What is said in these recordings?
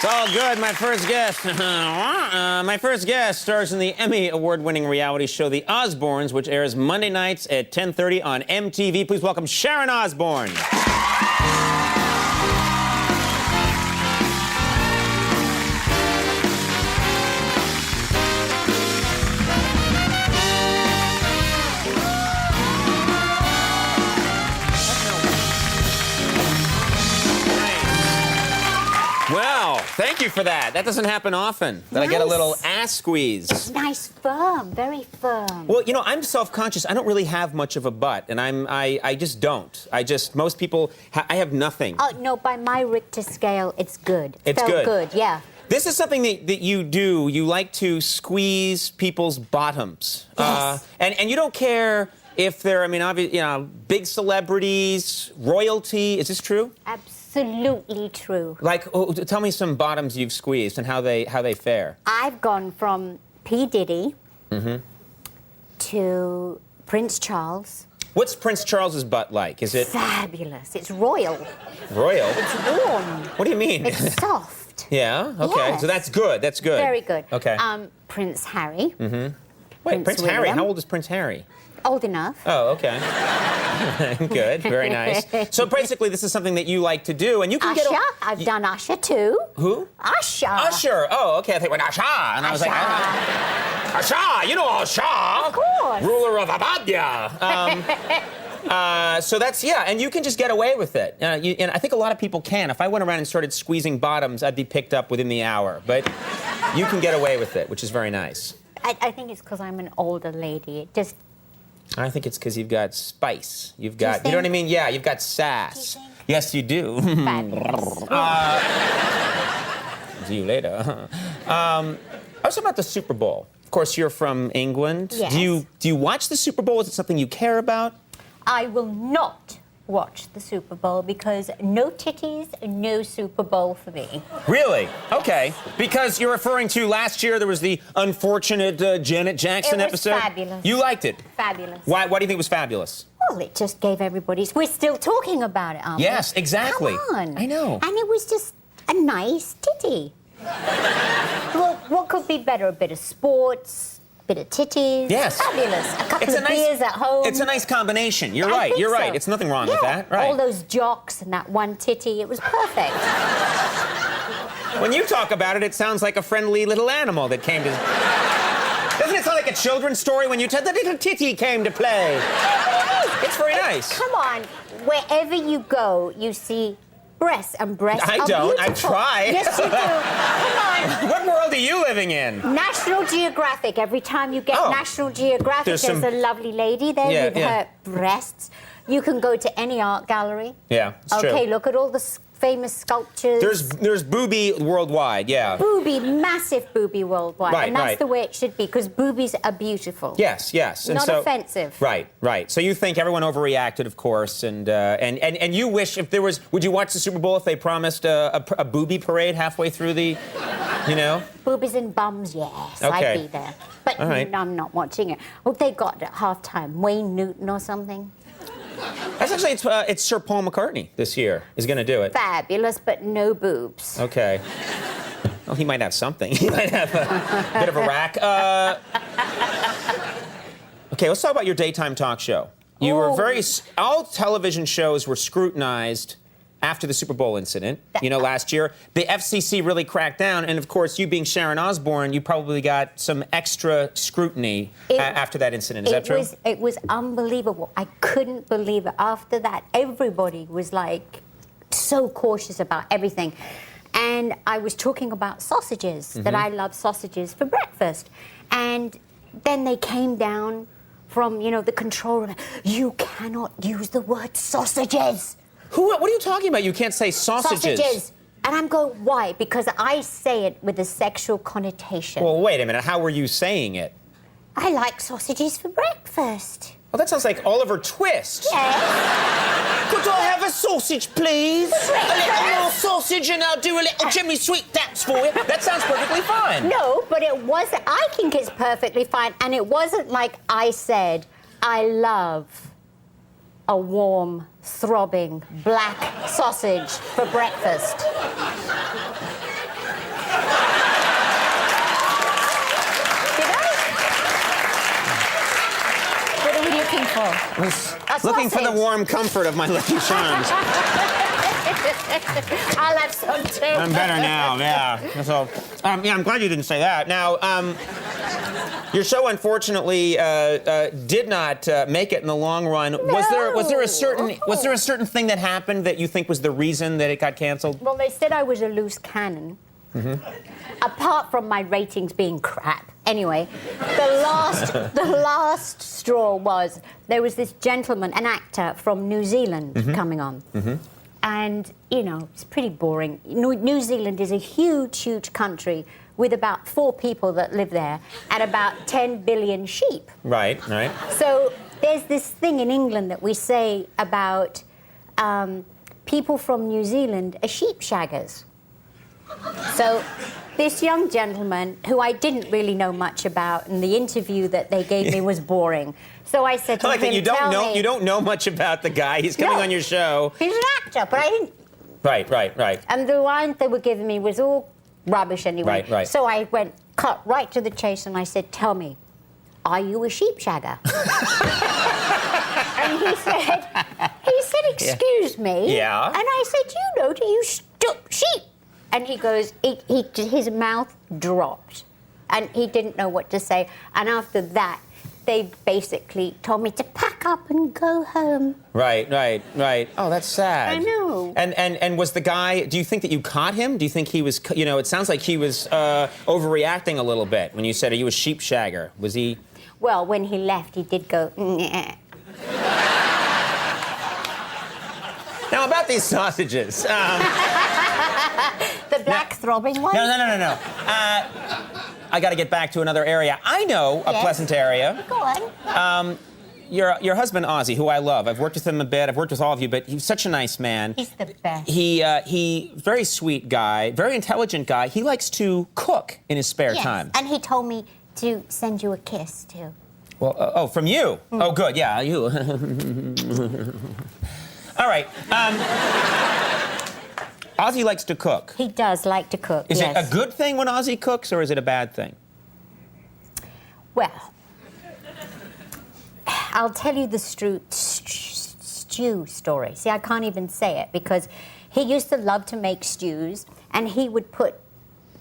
It's all good. My first guest. My first guest stars in the Emmy award-winning reality show The Osbournes, which airs Monday nights at 10:30 on MTV. Please welcome Sharon Osbourne. Well, thank you for that. That doesn't happen often, that I get a little ass squeeze. It's nice, firm, very firm. Well, you know, I'm self-conscious. I don't really have much of a butt, and I just don't. Most people, I have nothing. Oh, no, by my Richter scale, it's good. It's Felt good. good, yeah. This is something that you do. You like to squeeze people's bottoms. Yes. And you don't care if they're, I mean, obviously, you know, big celebrities, royalty. Is this true? Absolutely true. Like, tell me some bottoms you've squeezed and how they fare. I've gone from P. Diddy to Prince Charles. What's Prince Charles's butt like? Is it Fabulous. It's royal. royal? It's warm. What do you mean? It's soft. Yeah. Okay. Yes. So that's good. That's good. Very good. Okay. Prince Harry. Wait, Prince Harry. William. How old is Prince Harry? Old enough. Oh, okay. Good. Very nice. So basically, this is something that you like to do, and you can Usher. get. I've done Usher too. Who? Usher. Usher. Oh, okay. I think Usher, and I was like, Usher. You know Usher. Of course. Ruler of Abadia. So that's, yeah, and you can just get away with it. And I think a lot of people can. If I went around and started squeezing bottoms, I'd be picked up within the hour. But you can get away with it, which is very nice. I think it's because I'm an older lady. It just... I think it's because you've got spice. You've got, Do you know what I think? mean? Yeah, you've got sass. Do you think? Yes, you do. Fabulous. See you later. Also about the Super Bowl. Of course, you're from England. Yes. Do you watch the Super Bowl? Is it something you care about? I will not watch the Super Bowl because no titties, no Super Bowl for me. Really? Okay. Because you're referring to last year, there was the unfortunate Janet Jackson It was episode. fabulous. You liked it? Fabulous. Why do you think it was fabulous? Well, it just gave everybody's... We're still talking about it, aren't we? Yes, exactly. Come on. I know. And it was just a nice titty. Well, what could be better? A bit of sports, a bit of titties. Yes. Fabulous. A couple of beers at home. It's a nice combination. You're I right. think You're right. so. It's nothing wrong with Yeah. that. Right. All those jocks and that one titty. It was perfect. When you talk about it, it sounds like a friendly little animal that came to... Doesn't it sound like a children's story when you tell the little titty came to play? It's very nice. Come on. Wherever you go, you see breasts, and breasts I are don't. I beautiful. try. Yes, you do. Come on. What world are you living in? National Geographic. Every time you get Oh. National Geographic, There's there's some- a lovely lady there Yeah, with yeah. her breasts. You can go to any art gallery. Yeah, it's true. Okay, look at all the famous sculptures. There's booby worldwide, yeah. Booby, massive booby worldwide. Right, and that's right. the way it should be, because boobies are beautiful. Yes, yes. And Not so, offensive. Right, right. So you think everyone overreacted, of course, and you wish if there was, would you watch the Super Bowl if they promised a booby parade halfway through the, you know? Boobies and bums, yes, Okay. I'd be there. But All right. I'm not watching it. What they got at halftime? Wayne Newton or something? That's actually, it's Sir Paul McCartney this year is going to do it. Fabulous, but no boobs. Okay. Well, he might have something. He might have a bit of a rack. Okay, let's talk about your daytime talk show. You were all television shows were scrutinized after the Super Bowl incident, you know, last year. The FCC really cracked down, and of course, you being Sharon Osbourne, you probably got some extra scrutiny after that incident. Is that true? It was unbelievable. I couldn't believe it. After that, everybody was like so cautious about everything. And I was talking about sausages, that I love sausages for breakfast. And then they came down from, you know, the control room. You cannot use the word sausages. What are you talking about? You can't say sausages. Sausages. And I'm going, why? Because I say it with a sexual connotation. Well, wait a minute. How were you saying it? I like sausages for breakfast. Well, that sounds like Oliver Twist. Yes. Could I have a sausage, please? For breakfast. A little more sausage and I'll do a little Jimmy Sweet Taps for you. That sounds perfectly fine. No, but it wasn't. I think it's perfectly fine. And it wasn't like I said, I love a warm, throbbing black sausage for breakfast. Did I? What are we looking for? Looking for the warm comfort of my Lucky Charms. I'll have some too. I'm better now, yeah. So, yeah, I'm glad you didn't say that. Now, your show unfortunately did not make it in the long run. No. Was there a certain thing that happened that you think was the reason that it got canceled? Well, they said I was a loose cannon. Apart from my ratings being crap. Anyway, the last straw was there was this gentleman, an actor from New Zealand coming on. And, you know, it's pretty boring. New Zealand is a huge, huge country with about 4 people that live there and about 10 billion sheep. Right, right. So there's this thing in England that we say about people from New Zealand are sheep shaggers. So this young gentleman, who I didn't really know much about, and the interview that they gave me was boring. So I said to I like him, that you don't know much about the guy. He's coming on your show. He's an actor, but I didn't. Right. And the line they were giving me was all rubbish anyway. Right. So I cut right to the chase, and I said, "Tell me, are you a sheep shagger?" And he said, "Excuse me." Yeah. And I said, do you stuck sheep? And he goes, his mouth dropped, and he didn't know what to say. And after that, they basically told me to pack up and go home. Right. Oh, that's sad. I know. And was the guy, do you think that you caught him? Do you think he was, you know, it sounds like he was overreacting a little bit when you said, are you a sheep shagger? Was he? Well, when he left, he did go, "Nyeh." Now, about these sausages. The black throbbing one? No. I got to get back to another area. I know a pleasant area. Go on. Your husband, Ozzy, who I love. I've worked with him a bit. I've worked with all of you, but he's such a nice man. He's the best. He very sweet guy, very intelligent guy. He likes to cook in his spare time. And he told me to send you a kiss, too. Well, from you? Oh, good, yeah, you. All right. Ozzy likes to cook. He does like to cook, Is yes. it a good thing when Ozzy cooks, or is it a bad thing? Well, I'll tell you the stew story. See, I can't even say it because he used to love to make stews, and he would put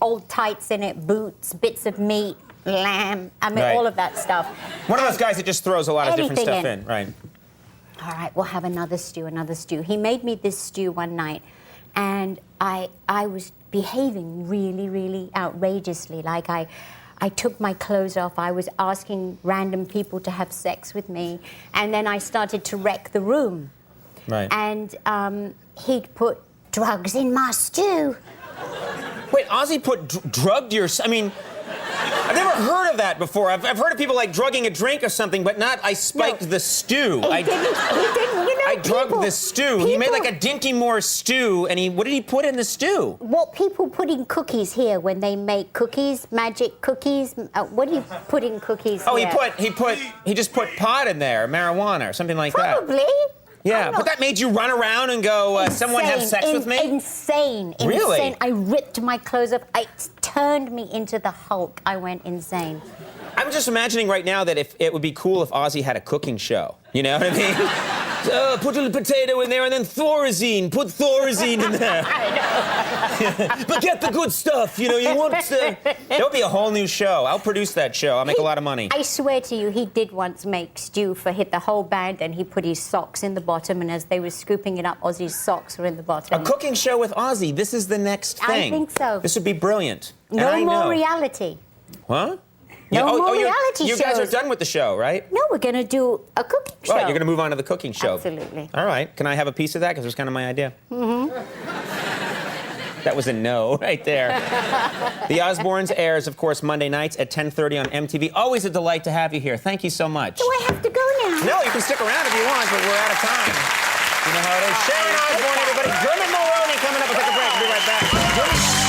old tights in it, boots, bits of meat, lamb, all of that stuff. One of those guys that just throws a lot of different stuff in. Right. All right, we'll have another stew. He made me this stew one night, and I was behaving really, really outrageously. Like I took my clothes off. I was asking random people to have sex with me, and then I started to wreck the room. Right. And he'd put drugs in my stew. Wait, Ozzy put drugged your... I mean, I've never heard of that before. I've heard of people like drugging a drink or something, but not I spiked the stew. He didn't, you know, I drugged the stew. He made like a Dinky Moore stew, and what did he put in the stew? What people put in cookies here when they make cookies, magic cookies? What do you put in cookies here? He just put pot in there, marijuana or something like that. Probably. Yeah, but that made you run around and go, someone have sex with me? Insane. Really? Insane. I ripped my clothes off. It turned me into the Hulk. I went insane. I'm just imagining right now that if it would be cool if Ozzy had a cooking show. You know what I mean? Put a little potato in there and then Thorazine. Put Thorazine in there. But get the good stuff. You know, you want to... That would be a whole new show. I'll produce that show. I'll make a lot of money. I swear to you, he did once make stew for the whole band, and he put his socks in the bottom, and as they were scooping it up, Ozzy's socks were in the bottom. A cooking show with Ozzy. This is the next thing. I think so. This would be brilliant. No more reality. Huh? No more reality You guys are shows. done with the show, right? No, we're going to do a cooking show. Right, you're going to move on to the cooking show. Absolutely. All right. Can I have a piece of that? Because it was kind of my idea. That was a no right there. The Osbournes airs, of course, Monday nights at 10:30 on MTV. Always a delight to have you here. Thank you so much. Do I have to go now? No, you can stick around if you want, but we're out of time. You know how it is. Sharon Osbourne, everybody. Dermot Mulroney coming up. We'll take a break. We'll be right back.